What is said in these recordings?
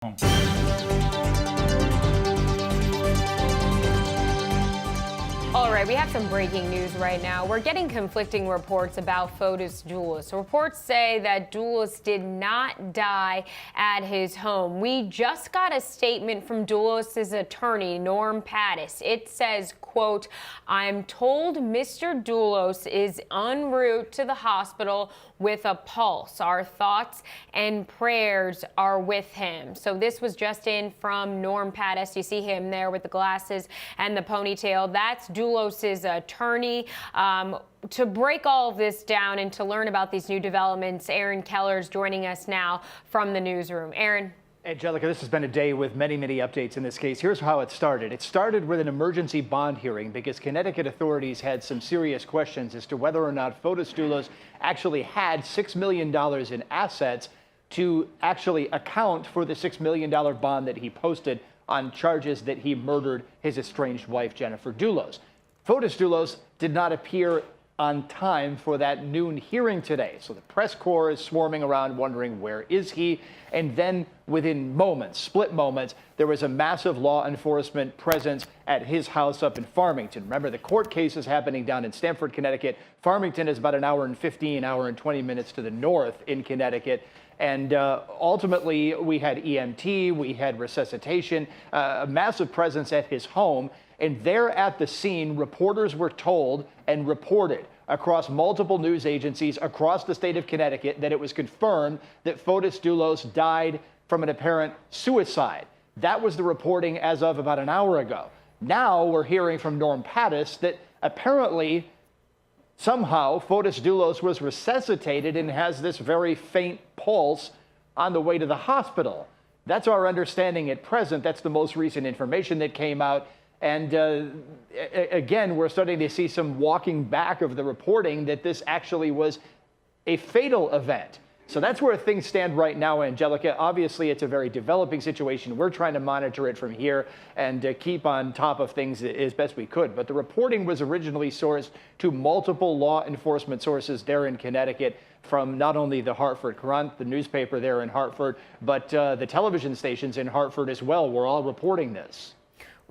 All right, we have some breaking news right now. We're getting conflicting reports about Fotis Dulos. Reports say that Dulos did not die at his home. We just got a statement from Dulos' attorney, Norm Pattis. It says, quote, "I'm told Mr. Dulos is en route to the hospital with a pulse. Our thoughts and prayers are with him." So this was just in from Norm Pattis. You see him there with the glasses and the ponytail. That's Dulos' attorney. To break all of this down and to learn about these new developments, Aaron Keller is joining us now from the newsroom. Aaron. Angelica, this has been a day with many updates in this case. Here's how it started. It started with an emergency bond hearing because Connecticut authorities had some serious questions as to whether or not Fotis Dulos actually had $6 million in assets to actually account for the $6 million bond that he posted on charges that he murdered his estranged wife, Jennifer Dulos. Fotis Dulos did not appear on time for that noon hearing today. So the press corps is swarming around wondering where is he? And then within moments, split moments, there was a massive law enforcement presence at his house up in Farmington. Remember, the court case is happening down in Stamford, Connecticut. Farmington is about an hour and 20 minutes to the north in Connecticut. And ultimately, we had EMT, we had resuscitation, a massive presence at his home. And there at the scene, reporters were told and reported across multiple news agencies across the state of Connecticut that it was confirmed that Fotis Dulos died from an apparent suicide. That was the reporting as of about an hour ago. Now we're hearing from Norm Pattis that apparently somehow Fotis Dulos was resuscitated and has this very faint pulse on the way to the hospital. That's our understanding at present. That's the most recent information that came out. And again, we're starting to see some walking back of the reporting that this actually was a fatal event. So that's where things stand right now, Angelica. Obviously, it's a very developing situation. We're trying to monitor it from here and keep on top of things as best we could. But the reporting was originally sourced to multiple law enforcement sources there in Connecticut, from not only the Hartford Courant, the newspaper there in Hartford, but the television stations in Hartford as well were all reporting this.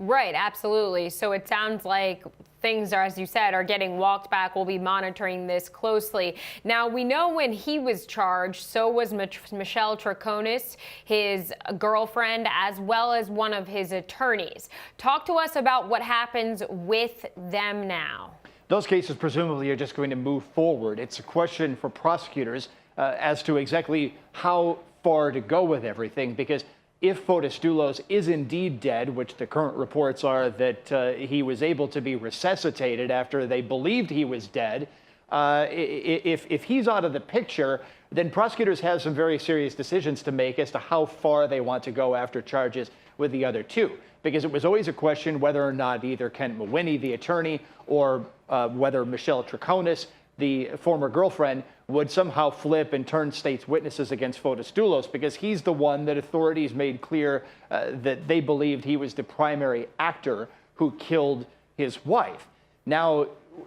Right, absolutely. So it sounds like things are, as you said, are getting walked back. We'll be monitoring this closely. Now, we know when he was charged, so was Michelle Troconis, his girlfriend, as well as one of his attorneys. Talk to us about what happens with them now. Those cases presumably are just going to move forward. It's a question for prosecutors as to exactly how far to go with everything, because if Fotis Dulos is indeed dead, which the current reports are that he was able to be resuscitated after they believed he was dead, if he's out of the picture, then prosecutors have some very serious decisions to make as to how far they want to go after charges with the other two. Because it was always a question whether or not either Kent Mawhinney, the attorney, or whether Michelle Troconis, the former girlfriend, would somehow flip and turn state's witnesses against Fotis Dulos, because he's the one that authorities made clear that they believed he was the primary actor who killed his wife. Now,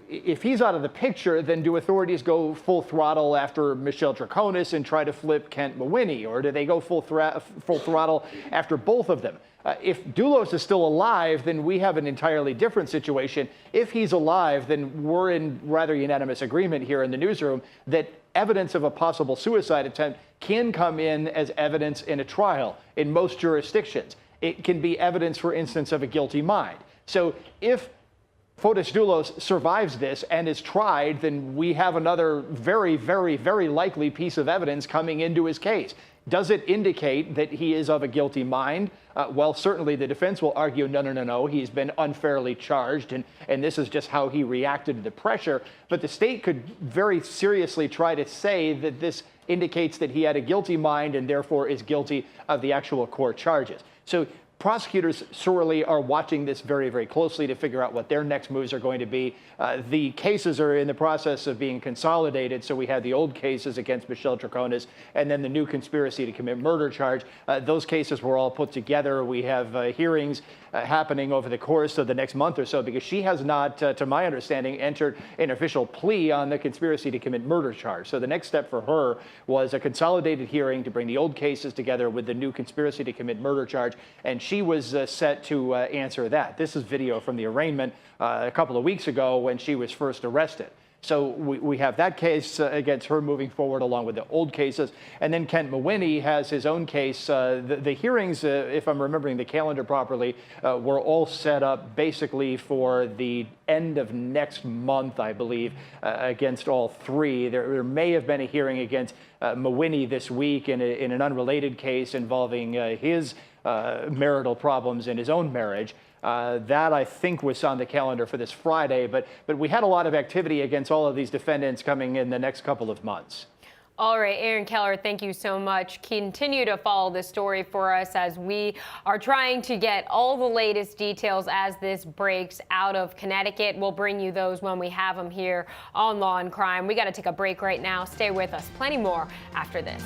if he's out of the picture, then do authorities go full throttle after Michelle Troconis and try to flip Kent Mawhinney, or do they go full throttle after both of them? If Dulos is still alive, then we have an entirely different situation. If he's alive, then we're in rather unanimous agreement here in the newsroom that evidence of a possible suicide attempt can come in as evidence in a trial in most jurisdictions. It can be evidence, for instance, of a guilty mind. So if Fotis Dulos survives this and is tried, then we have another very likely piece of evidence coming into his case. Does it indicate that he is of a guilty mind? Well, certainly the defense will argue, no, he's been unfairly charged, and this is just how he reacted to the pressure. But the state could very seriously try to say that this indicates that he had a guilty mind and therefore is guilty of the actual core charges. So prosecutors surely are watching this very, very closely to figure out what their next moves are going to be. The cases are in the process of being consolidated. So we had the old cases against Michelle Troconis and then the new conspiracy to commit murder charge. Those cases were all put together. We have hearings happening over the course of the next month or so, because she has not, to my understanding, entered an official plea on the conspiracy to commit murder charge. So the next step for her was a consolidated hearing to bring the old cases together with the new conspiracy to commit murder charge, and she was set to answer that. This is video from the arraignment a couple of weeks ago when she was first arrested. So we have that case against her moving forward along with the old cases. And then Kent Mawhinney has his own case. The hearings, if I'm remembering the calendar properly, were all set up basically for the end of next month, I believe, against all three. There may have been a hearing against Mawhinney this week in an unrelated case involving his marital problems in his own marriage. That, I think, was on the calendar for this Friday, but we had a lot of activity against all of these defendants coming in the next couple of months. All right, Aaron Keller, thank you so much. Continue to follow this story for us as we are trying to get all the latest details as this breaks out of Connecticut. We'll bring you those when we have them here on Law and Crime. We got to take a break right now. Stay with us. Plenty more after this.